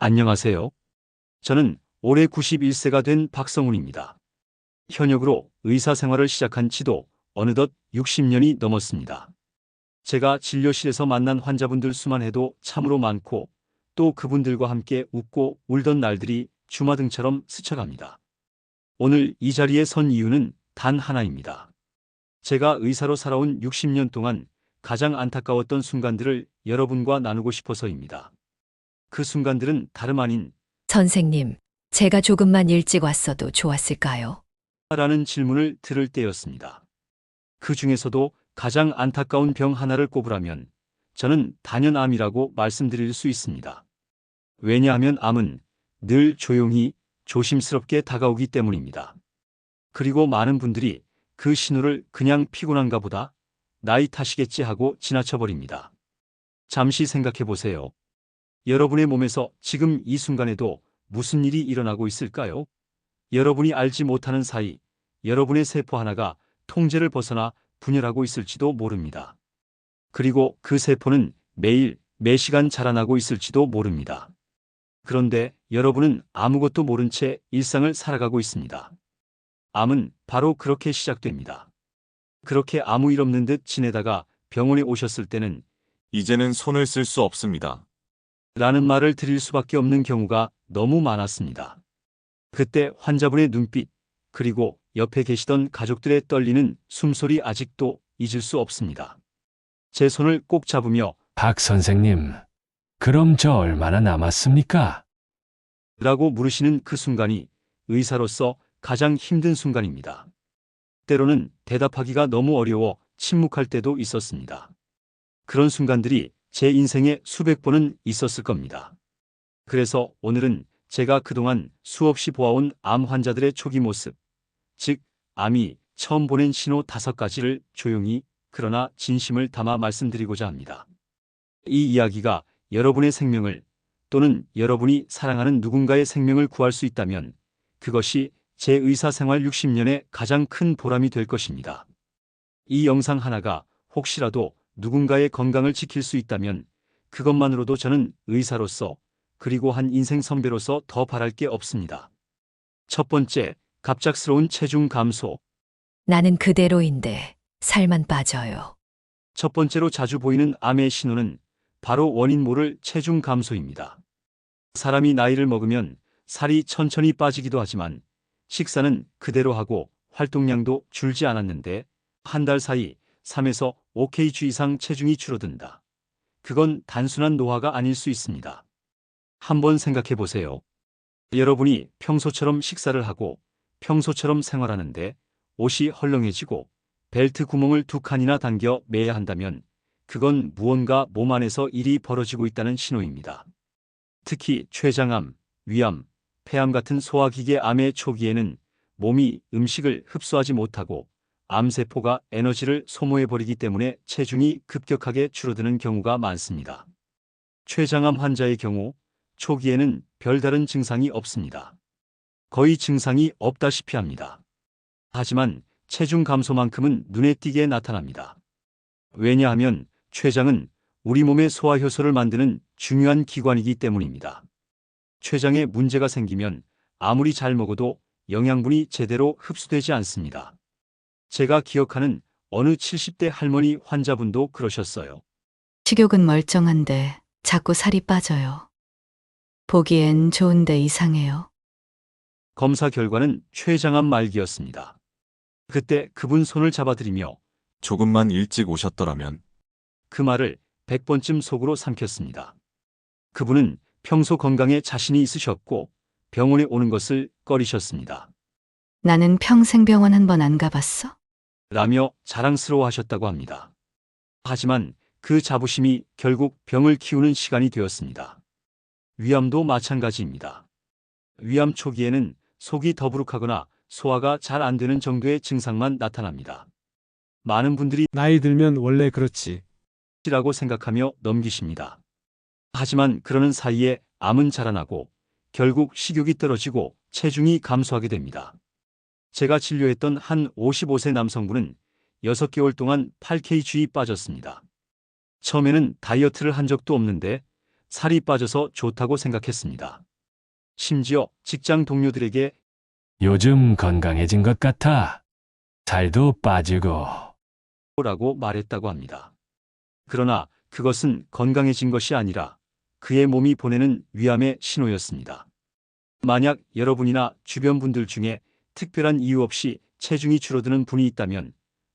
안녕하세요. 저는 올해 91세가 된 박성훈입니다. 현역으로 의사 생활을 시작한 지도 어느덧 60년이 넘었습니다. 제가 진료실에서 만난 환자분들 수만 해도 참으로 많고 또 그분들과 함께 웃고 울던 날들이 주마등처럼 스쳐갑니다. 오늘 이 자리에 선 이유는 단 하나입니다. 제가 의사로 살아온 60년 동안 가장 안타까웠던 순간들을 여러분과 나누고 싶어서입니다. 그 순간들은 다름 아닌 선생님, 제가 조금만 일찍 왔어도 좋았을까요? 라는 질문을 들을 때였습니다. 그 중에서도 가장 안타까운 병 하나를 꼽으라면 저는 단연암이라고 말씀드릴 수 있습니다. 왜냐하면 암은 늘 조용히 조심스럽게 다가오기 때문입니다. 그리고 많은 분들이 그 신호를 그냥 피곤한가 보다 나이 탓이겠지 하고 지나쳐버립니다. 잠시 생각해 보세요. 여러분의 몸에서 지금 이 순간에도 무슨 일이 일어나고 있을까요? 여러분이 알지 못하는 사이 여러분의 세포 하나가 통제를 벗어나 분열하고 있을지도 모릅니다. 그리고 그 세포는 매일 매시간 자라나고 있을지도 모릅니다. 그런데 여러분은 아무것도 모른 채 일상을 살아가고 있습니다. 암은 바로 그렇게 시작됩니다. 그렇게 아무 일 없는 듯 지내다가 병원에 오셨을 때는 이제는 손을 쓸 수 없습니다. 라는 말을 드릴 수밖에 없는 경우가 너무 많았습니다. 그때 환자분의 눈빛, 그리고 옆에 계시던 가족들의 떨리는 숨소리 아직도 잊을 수 없습니다. 제 손을 꼭 잡으며 박 선생님, 그럼 저 얼마나 남았습니까? 라고 물으시는 그 순간이 의사로서 가장 힘든 순간입니다. 때로는 대답하기가 너무 어려워 침묵할 때도 있었습니다. 그런 순간들이 제 인생에 수백 번은 있었을 겁니다. 그래서 오늘은 제가 그동안 수없이 보아온 암 환자들의 초기 모습, 즉 암이 처음 보낸 신호 5가지를 조용히 그러나 진심을 담아 말씀드리고자 합니다. 이 이야기가 여러분의 생명을 또는 여러분이 사랑하는 누군가의 생명을 구할 수 있다면 그것이 제 의사생활 60년의 가장 큰 보람이 될 것입니다. 이 영상 하나가 혹시라도 누군가의 건강을 지킬 수 있다면 그것만으로도 저는 의사로서 그리고 한 인생 선배로서 더 바랄 게 없습니다. 첫 번째, 갑작스러운 체중 감소. 나는 그대로인데 살만 빠져요. 첫 번째로 자주 보이는 암의 신호는 바로 원인 모를 체중 감소입니다. 사람이 나이를 먹으면 살이 천천히 빠지기도 하지만 식사는 그대로 하고 활동량도 줄지 않았는데 한 달 사이 3에서 5kg 이상 체중이 줄어든다. 그건 단순한 노화가 아닐 수 있습니다. 한번 생각해 보세요. 여러분이 평소처럼 식사를 하고 평소처럼 생활하는데 옷이 헐렁해지고 벨트 구멍을 2칸이나 당겨 매야 한다면 그건 무언가 몸 안에서 일이 벌어지고 있다는 신호입니다. 특히 췌장암, 위암, 폐암 같은 소화기계 암의 초기에는 몸이 음식을 흡수하지 못하고 암세포가 에너지를 소모해버리기 때문에 체중이 급격하게 줄어드는 경우가 많습니다. 췌장암 환자의 경우 초기에는 별다른 증상이 없습니다. 거의 증상이 없다시피 합니다. 하지만 체중 감소만큼은 눈에 띄게 나타납니다. 왜냐하면 췌장은 우리 몸의 소화효소를 만드는 중요한 기관이기 때문입니다. 췌장에 문제가 생기면 아무리 잘 먹어도 영양분이 제대로 흡수되지 않습니다. 제가 기억하는 어느 70대 할머니 환자분도 그러셨어요. 식욕은 멀쩡한데 자꾸 살이 빠져요. 보기엔 좋은데 이상해요. 검사 결과는 췌장암 말기였습니다. 그때 그분 손을 잡아드리며 조금만 일찍 오셨더라면. 그 말을 100번쯤 속으로 삼켰습니다. 그분은 평소 건강에 자신이 있으셨고 병원에 오는 것을 꺼리셨습니다. 나는 평생 병원 한 번 안 가봤어? 라며 자랑스러워하셨다고 합니다. 하지만 그 자부심이 결국 병을 키우는 시간이 되었습니다. 위암도 마찬가지입니다. 위암 초기에는 속이 더부룩하거나 소화가 잘 안 되는 정도의 증상만 나타납니다. 많은 분들이 나이 들면 원래 그렇지. 라고 생각하며 넘기십니다. 하지만 그러는 사이에 암은 자라나고 결국 식욕이 떨어지고 체중이 감소하게 됩니다. 제가 진료했던 한 55세 남성분은 6개월 동안 8kg 빠졌습니다. 처음에는 다이어트를 한 적도 없는데 살이 빠져서 좋다고 생각했습니다. 심지어 직장 동료들에게 요즘 건강해진 것 같아. 살도 빠지고. 라고 말했다고 합니다. 그러나 그것은 건강해진 것이 아니라 그의 몸이 보내는 위암의 신호였습니다. 만약 여러분이나 주변 분들 중에 특별한 이유 없이 체중이 줄어드는 분이 있다면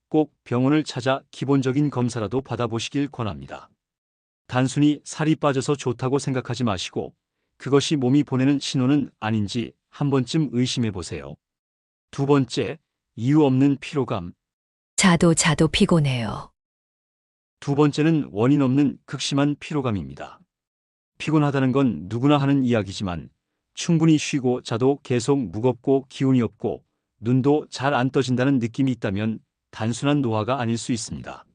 꼭 병원을 찾아 기본적인 검사라도 받아보시길 권합니다. 단순히 살이 빠져서 좋다고 생각하지 마시고 그것이 몸이 보내는 신호는 아닌지 한 번쯤 의심해 보세요. 두 번째, 이유 없는 피로감. 자도 피곤해요. 두 번째는 원인 없는 극심한 피로감입니다. 피곤하다는 건 누구나 하는 이야기지만 충분히 쉬고 자도 계속 무겁고 기운이 없고 눈도 잘 안 떠진다는 느낌이 있다면 단순한 노화가 아닐 수 있습니다.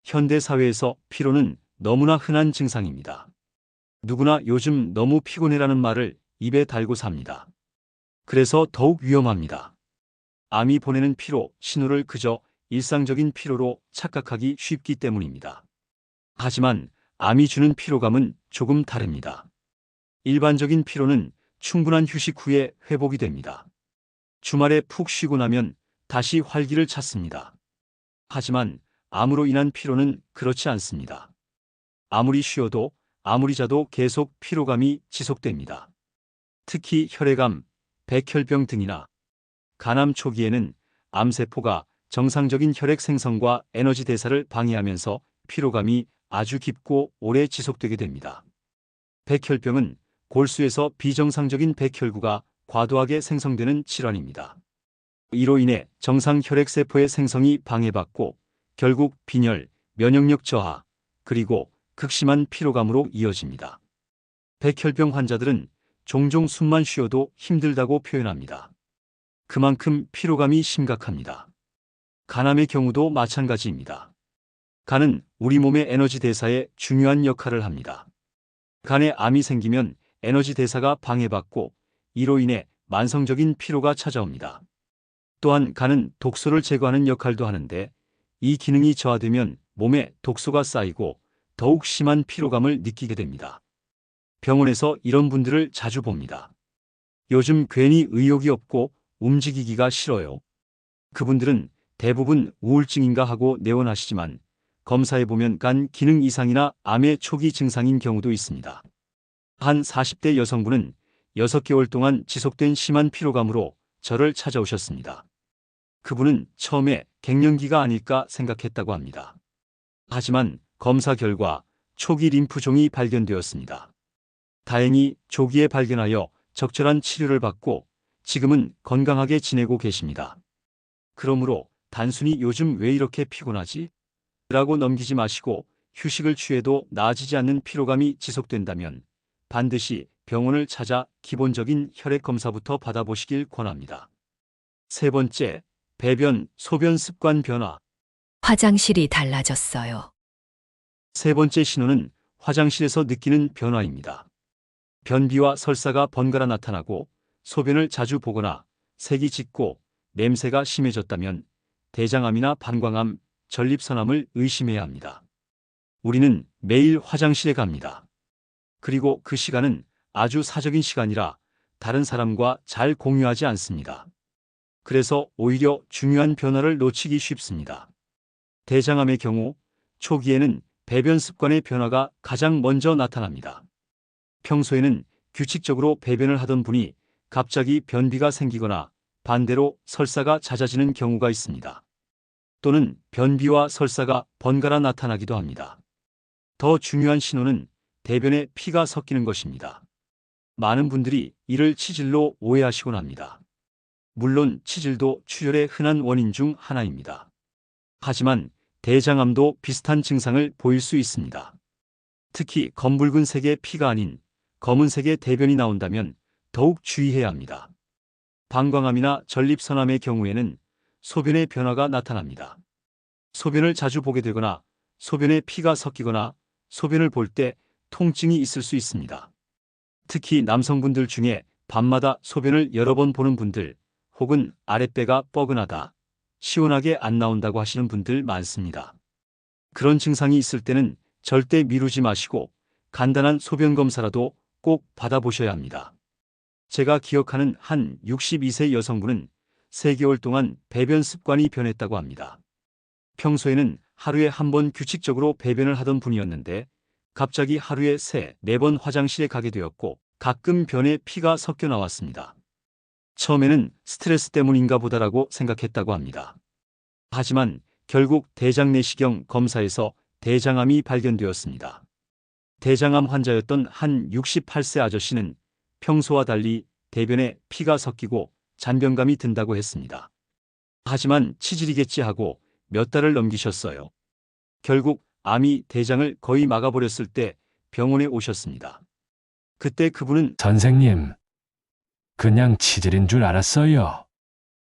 현대 사회에서 피로는 너무나 흔한 증상입니다. 누구나 요즘 너무 피곤해라는 말을 입에 달고 삽니다. 그래서 더욱 위험합니다. 암이 보내는 피로 신호를 그저 일상적인 피로로 착각하기 쉽기 때문입니다. 하지만 암이 주는 피로감은 조금 다릅니다. 일반적인 피로는 충분한 휴식 후에 회복이 됩니다. 주말에 푹 쉬고 나면 다시 활기를 찾습니다. 하지만 암으로 인한 피로는 그렇지 않습니다. 아무리 쉬어도 아무리 자도 계속 피로감이 지속됩니다. 특히 혈액암, 백혈병 등이나 간암 초기에는 암세포가 정상적인 혈액 생성과 에너지 대사를 방해하면서 피로감이 아주 깊고 오래 지속되게 됩니다. 백혈병은 골수에서 비정상적인 백혈구가 과도하게 생성되는 질환입니다. 이로 인해 정상 혈액세포의 생성이 방해받고 결국 빈혈, 면역력 저하, 그리고 극심한 피로감으로 이어집니다. 백혈병 환자들은 종종 숨만 쉬어도 힘들다고 표현합니다. 그만큼 피로감이 심각합니다. 간암의 경우도 마찬가지입니다. 간은 우리 몸의 에너지 대사에 중요한 역할을 합니다. 간에 암이 생기면 에너지 대사가 방해받고 이로 인해 만성적인 피로가 찾아옵니다. 또한 간은 독소를 제거하는 역할도 하는데 이 기능이 저하되면 몸에 독소가 쌓이고 더욱 심한 피로감을 느끼게 됩니다. 병원에서 이런 분들을 자주 봅니다. 요즘 괜히 의욕이 없고 움직이기가 싫어요. 그분들은 대부분 우울증인가 하고 내원하시지만 검사해보면 간 기능 이상이나 암의 초기 증상인 경우도 있습니다. 한 40대 여성분은 6개월 동안 지속된 심한 피로감으로 저를 찾아오셨습니다. 그분은 처음에 갱년기가 아닐까 생각했다고 합니다. 하지만 검사 결과 초기 림프종이 발견되었습니다. 다행히 조기에 발견하여 적절한 치료를 받고 지금은 건강하게 지내고 계십니다. 그러므로 단순히 요즘 왜 이렇게 피곤하지? 라고 넘기지 마시고 휴식을 취해도 나아지지 않는 피로감이 지속된다면 반드시 병원을 찾아 기본적인 혈액 검사부터 받아보시길 권합니다. 세 번째, 배변, 소변 습관 변화. 화장실이 달라졌어요. 세 번째 신호는 화장실에서 느끼는 변화입니다. 변비와 설사가 번갈아 나타나고 소변을 자주 보거나 색이 짙고 냄새가 심해졌다면 대장암이나 방광암, 전립선암을 의심해야 합니다. 우리는 매일 화장실에 갑니다. 그리고 그 시간은 아주 사적인 시간이라 다른 사람과 잘 공유하지 않습니다. 그래서 오히려 중요한 변화를 놓치기 쉽습니다. 대장암의 경우 초기에는 배변 습관의 변화가 가장 먼저 나타납니다. 평소에는 규칙적으로 배변을 하던 분이 갑자기 변비가 생기거나 반대로 설사가 잦아지는 경우가 있습니다. 또는 변비와 설사가 번갈아 나타나기도 합니다. 더 중요한 신호는 대변에 피가 섞이는 것입니다. 많은 분들이 이를 치질로 오해하시곤 합니다. 물론 치질도 출혈의 흔한 원인 중 하나입니다. 하지만 대장암도 비슷한 증상을 보일 수 있습니다. 특히 검붉은 색의 피가 아닌 검은색의 대변이 나온다면 더욱 주의해야 합니다. 방광암이나 전립선암의 경우에는 소변의 변화가 나타납니다. 소변을 자주 보게 되거나 소변에 피가 섞이거나 소변을 볼 때 통증이 있을 수 있습니다. 특히 남성분들 중에 밤마다 소변을 여러 번 보는 분들 혹은 아랫배가 뻐근하다, 시원하게 안 나온다고 하시는 분들 많습니다. 그런 증상이 있을 때는 절대 미루지 마시고 간단한 소변 검사라도 꼭 받아보셔야 합니다. 제가 기억하는 한 62세 여성분은 3개월 동안 배변 습관이 변했다고 합니다. 평소에는 하루에 한 번 규칙적으로 배변을 하던 분이었는데 갑자기 하루에 3-4번 화장실에 가게 되었고 가끔 변에 피가 섞여 나왔습니다. 처음에는 스트레스 때문인가 보다라고 생각했다고 합니다. 하지만 결국 대장 내시경 검사에서 대장암이 발견되었습니다. 대장암 환자였던 한 68세 아저씨는 평소와 달리 대변에 피가 섞이고 잔변감이 든다고 했습니다. 하지만 치질이겠지 하고 몇 달을 넘기셨어요. 결국 암이 대장을 거의 막아버렸을 때 병원에 오셨습니다. 그때 그분은 선생님, 그냥 치질인 줄 알았어요.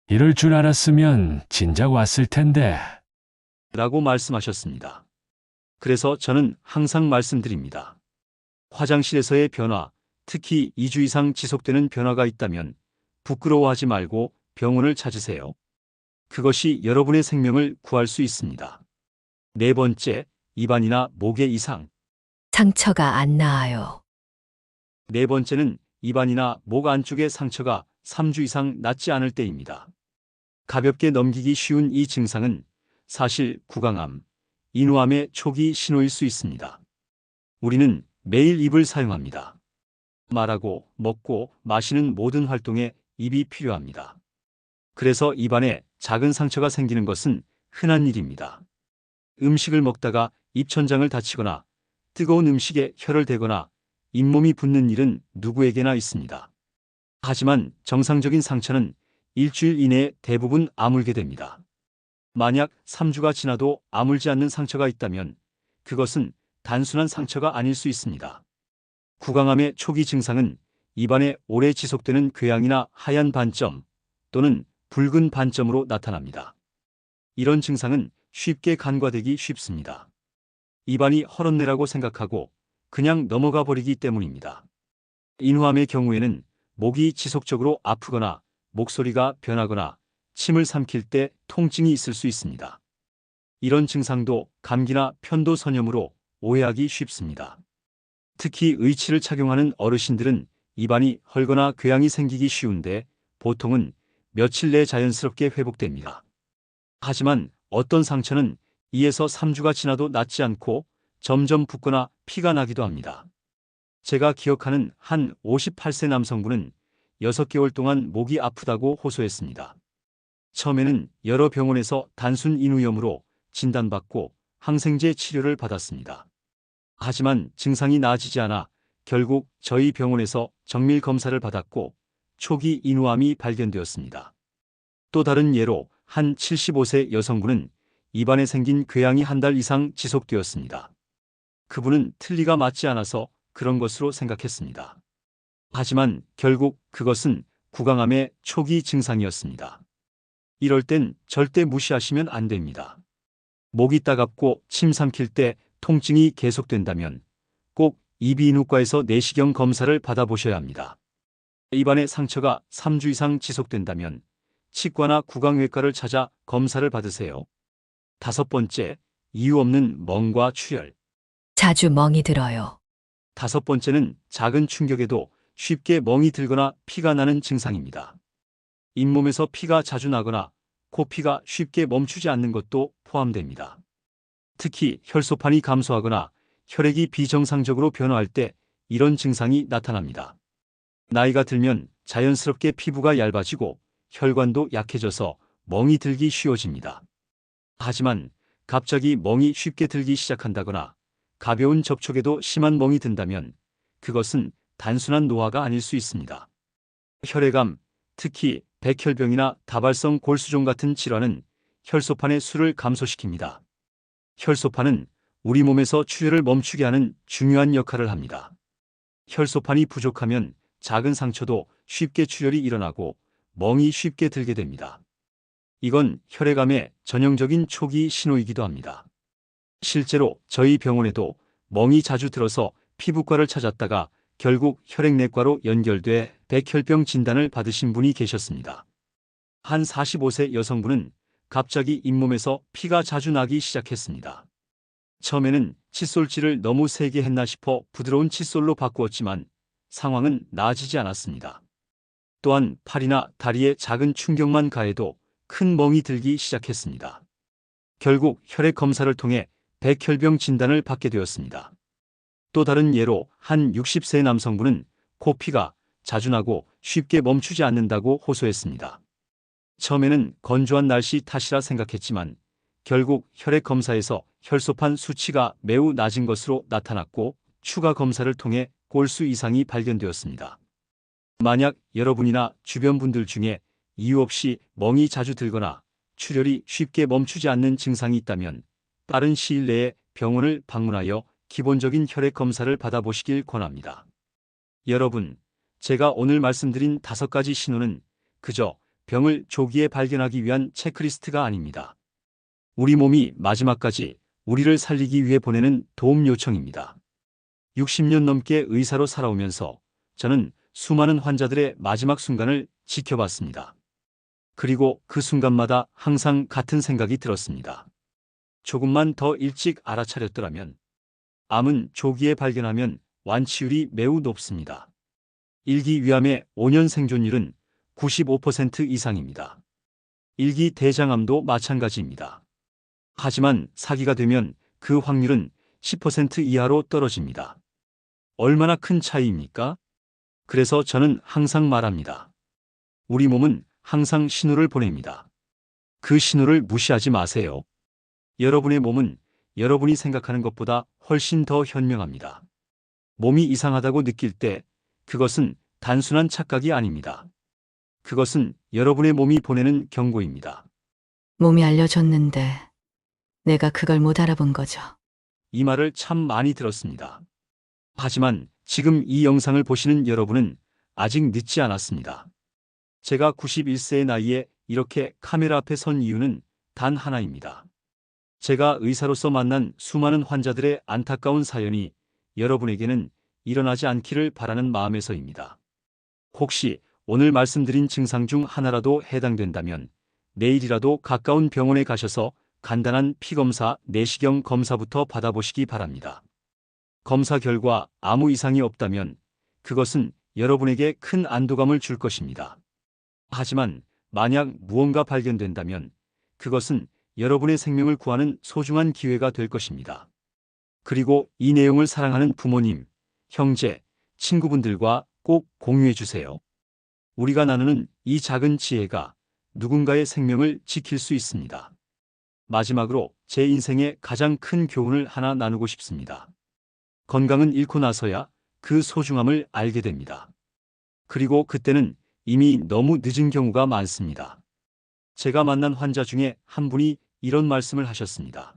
이럴 줄 알았으면 진작 왔을 텐데. 라고 말씀하셨습니다. 그래서 저는 항상 말씀드립니다. 화장실에서의 변화, 특히 2주 이상 지속되는 변화가 있다면 부끄러워하지 말고 병원을 찾으세요. 그것이 여러분의 생명을 구할 수 있습니다. 4번째, 입안이나 목의 이상. 상처가 안 나아요. 4번째는 입안이나 목 안쪽의 상처가 3주 이상 낫지 않을 때입니다. 가볍게 넘기기 쉬운 이 증상은 사실 구강암, 인후암의 초기 신호일 수 있습니다. 우리는 매일 입을 사용합니다. 말하고, 먹고, 마시는 모든 활동에 입이 필요합니다. 그래서 입안에 작은 상처가 생기는 것은 흔한 일입니다. 음식을 먹다가 입천장을 다치거나 뜨거운 음식에 혀를 대거나 잇몸이 붓는 일은 누구에게나 있습니다. 하지만 정상적인 상처는 일주일 이내에 대부분 아물게 됩니다. 만약 3주가 지나도 아물지 않는 상처가 있다면 그것은 단순한 상처가 아닐 수 있습니다. 구강암의 초기 증상은 입안에 오래 지속되는 궤양이나 하얀 반점 또는 붉은 반점으로 나타납니다. 이런 증상은 쉽게 간과되기 쉽습니다. 입안이 헐었네라고 생각하고 그냥 넘어가 버리기 때문입니다. 인후암의 경우에는 목이 지속적으로 아프거나 목소리가 변하거나 침을 삼킬 때 통증이 있을 수 있습니다. 이런 증상도 감기나 편도선염으로 오해하기 쉽습니다. 특히 의치를 착용하는 어르신들은 입안이 헐거나 궤양이 생기기 쉬운데 보통은 며칠 내에 자연스럽게 회복됩니다. 하지만 어떤 상처는 2에서 3주가 지나도 낫지 않고 점점 붓거나 피가 나기도 합니다. 제가 기억하는 한 58세 남성분은 6개월 동안 목이 아프다고 호소했습니다. 처음에는 여러 병원에서 단순 인후염으로 진단받고 항생제 치료를 받았습니다. 하지만 증상이 나아지지 않아 결국 저희 병원에서 정밀 검사를 받았고 초기 인후암이 발견되었습니다. 또 다른 예로 한 75세 여성분은 입안에 생긴 궤양이 한 달 이상 지속되었습니다. 그분은 틀니가 맞지 않아서 그런 것으로 생각했습니다. 하지만 결국 그것은 구강암의 초기 증상이었습니다. 이럴 땐 절대 무시하시면 안 됩니다. 목이 따갑고 침 삼킬 때 통증이 계속된다면 꼭 이비인후과에서 내시경 검사를 받아보셔야 합니다. 입안에 상처가 3주 이상 지속된다면 치과나 구강외과를 찾아 검사를 받으세요. 5번째, 이유 없는 멍과 출혈. 자주 멍이 들어요. 5번째는 작은 충격에도 쉽게 멍이 들거나 피가 나는 증상입니다. 잇몸에서 피가 자주 나거나 코피가 쉽게 멈추지 않는 것도 포함됩니다. 특히 혈소판이 감소하거나 혈액이 비정상적으로 변화할 때 이런 증상이 나타납니다. 나이가 들면 자연스럽게 피부가 얇아지고 혈관도 약해져서 멍이 들기 쉬워집니다. 하지만 갑자기 멍이 쉽게 들기 시작한다거나 가벼운 접촉에도 심한 멍이 든다면 그것은 단순한 노화가 아닐 수 있습니다. 혈액암, 특히 백혈병이나 다발성 골수종 같은 질환은 혈소판의 수를 감소시킵니다. 혈소판은 우리 몸에서 출혈을 멈추게 하는 중요한 역할을 합니다. 혈소판이 부족하면 작은 상처도 쉽게 출혈이 일어나고 멍이 쉽게 들게 됩니다. 이건 혈액암의 전형적인 초기 신호이기도 합니다. 실제로 저희 병원에도 멍이 자주 들어서 피부과를 찾았다가 결국 혈액내과로 연결돼 백혈병 진단을 받으신 분이 계셨습니다. 한 45세 여성분은 갑자기 잇몸에서 피가 자주 나기 시작했습니다. 처음에는 칫솔질을 너무 세게 했나 싶어 부드러운 칫솔로 바꾸었지만 상황은 나아지지 않았습니다. 또한 팔이나 다리에 작은 충격만 가해도 큰 멍이 들기 시작했습니다. 결국 혈액 검사를 통해 백혈병 진단을 받게 되었습니다. 또 다른 예로 한 60세 남성분은 코피가 자주 나고 쉽게 멈추지 않는다고 호소했습니다. 처음에는 건조한 날씨 탓이라 생각했지만 결국 혈액 검사에서 혈소판 수치가 매우 낮은 것으로 나타났고 추가 검사를 통해 골수 이상이 발견되었습니다. 만약 여러분이나 주변 분들 중에 이유 없이 멍이 자주 들거나 출혈이 쉽게 멈추지 않는 증상이 있다면 빠른 시일 내에 병원을 방문하여 기본적인 혈액 검사를 받아보시길 권합니다. 여러분, 제가 오늘 말씀드린 5가지 신호는 그저 병을 조기에 발견하기 위한 체크리스트가 아닙니다. 우리 몸이 마지막까지 우리를 살리기 위해 보내는 도움 요청입니다. 60년 넘게 의사로 살아오면서 저는 수많은 환자들의 마지막 순간을 지켜봤습니다. 그리고 그 순간마다 항상 같은 생각이 들었습니다. 조금만 더 일찍 알아차렸더라면, 암은 조기에 발견하면 완치율이 매우 높습니다. 일기위암의 5년 생존율은 95% 이상입니다. 일기대장암도 마찬가지입니다. 하지만 사기가 되면 그 확률은 10% 이하로 떨어집니다. 얼마나 큰 차이입니까? 그래서 저는 항상 말합니다. 우리 몸은 항상 신호를 보냅니다. 그 신호를 무시하지 마세요. 여러분의 몸은 여러분이 생각하는 것보다 훨씬 더 현명합니다. 몸이 이상하다고 느낄 때 그것은 단순한 착각이 아닙니다. 그것은 여러분의 몸이 보내는 경고입니다. 몸이 알려줬는데 내가 그걸 못 알아본 거죠. 이 말을 참 많이 들었습니다. 하지만 지금 이 영상을 보시는 여러분은 아직 늦지 않았습니다. 제가 91세의 나이에 이렇게 카메라 앞에 선 이유는 단 하나입니다. 제가 의사로서 만난 수많은 환자들의 안타까운 사연이 여러분에게는 일어나지 않기를 바라는 마음에서입니다. 혹시 오늘 말씀드린 증상 중 하나라도 해당된다면 내일이라도 가까운 병원에 가셔서 간단한 피검사, 내시경 검사부터 받아보시기 바랍니다. 검사 결과 아무 이상이 없다면 그것은 여러분에게 큰 안도감을 줄 것입니다. 하지만 만약 무언가 발견된다면 그것은 여러분의 생명을 구하는 소중한 기회가 될 것입니다. 그리고 이 내용을 사랑하는 부모님, 형제, 친구분들과 꼭 공유해 주세요. 우리가 나누는 이 작은 지혜가 누군가의 생명을 지킬 수 있습니다. 마지막으로 제 인생의 가장 큰 교훈을 하나 나누고 싶습니다. 건강은 잃고 나서야 그 소중함을 알게 됩니다. 그리고 그때는 이미 너무 늦은 경우가 많습니다. 제가 만난 환자 중에 한 분이 이런 말씀을 하셨습니다.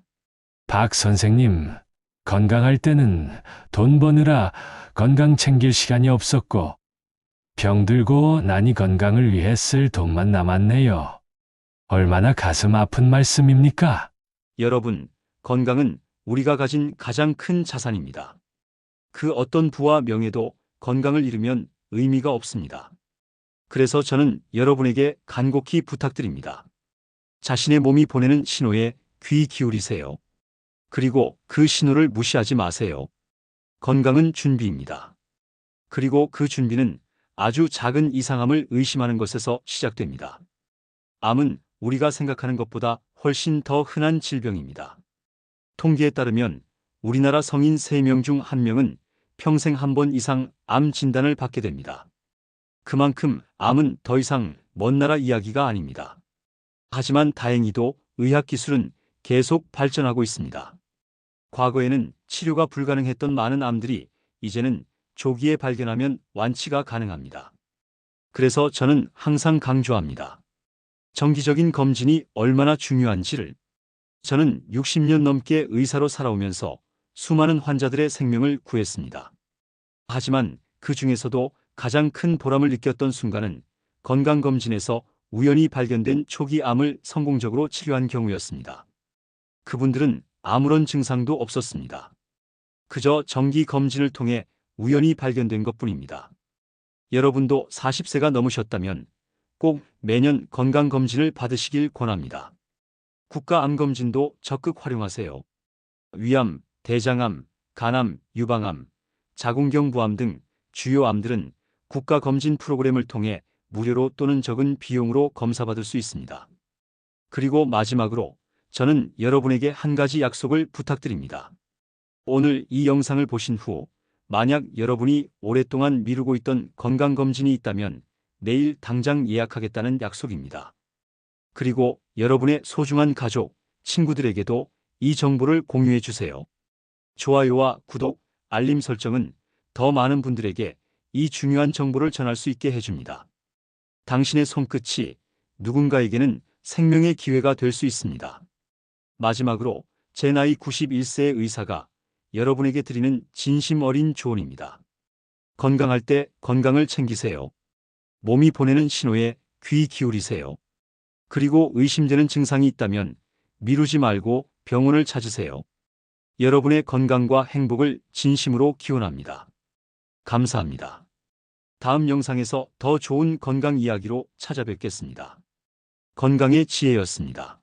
박 선생님, 건강할 때는 돈 버느라 건강 챙길 시간이 없었고, 병들고 나니 건강을 위해 쓸 돈만 남았네요. 얼마나 가슴 아픈 말씀입니까? 여러분, 건강은 우리가 가진 가장 큰 자산입니다. 그 어떤 부와 명예도 건강을 잃으면 의미가 없습니다. 그래서 저는 여러분에게 간곡히 부탁드립니다. 자신의 몸이 보내는 신호에 귀 기울이세요. 그리고 그 신호를 무시하지 마세요. 건강은 준비입니다. 그리고 그 준비는 아주 작은 이상함을 의심하는 것에서 시작됩니다. 암은 우리가 생각하는 것보다 훨씬 더 흔한 질병입니다. 통계에 따르면 우리나라 성인 3명 중 1명은 평생 한 번 이상 암 진단을 받게 됩니다. 그만큼 암은 더 이상 먼 나라 이야기가 아닙니다. 하지만 다행히도 의학기술은 계속 발전하고 있습니다. 과거에는 치료가 불가능했던 많은 암들이 이제는 조기에 발견하면 완치가 가능합니다. 그래서 저는 항상 강조합니다. 정기적인 검진이 얼마나 중요한지를. 저는 60년 넘게 의사로 살아오면서 수많은 환자들의 생명을 구했습니다. 하지만 그 중에서도 가장 큰 보람을 느꼈던 순간은 건강검진에서 우연히 발견된 초기 암을 성공적으로 치료한 경우였습니다. 그분들은 아무런 증상도 없었습니다. 그저 정기 검진을 통해 우연히 발견된 것뿐입니다. 여러분도 40세가 넘으셨다면 꼭 매년 건강검진을 받으시길 권합니다. 국가암검진도 적극 활용하세요. 위암, 대장암, 간암, 유방암, 자궁경부암 등 주요 암들은 국가 검진 프로그램을 통해 무료로 또는 적은 비용으로 검사받을 수 있습니다. 그리고 마지막으로 저는 여러분에게 한 가지 약속을 부탁드립니다. 오늘 이 영상을 보신 후 만약 여러분이 오랫동안 미루고 있던 건강검진이 있다면 내일 당장 예약하겠다는 약속입니다. 그리고 여러분의 소중한 가족, 친구들에게도 이 정보를 공유해 주세요. 좋아요와 구독, 알림 설정은 더 많은 분들에게 이 중요한 정보를 전할 수 있게 해줍니다. 당신의 손끝이 누군가에게는 생명의 기회가 될 수 있습니다. 마지막으로 제 나이 91세의 의사가 여러분에게 드리는 진심 어린 조언입니다. 건강할 때 건강을 챙기세요. 몸이 보내는 신호에 귀 기울이세요. 그리고 의심되는 증상이 있다면 미루지 말고 병원을 찾으세요. 여러분의 건강과 행복을 진심으로 기원합니다. 감사합니다. 다음 영상에서 더 좋은 건강 이야기로 찾아뵙겠습니다. 건강의 지혜였습니다.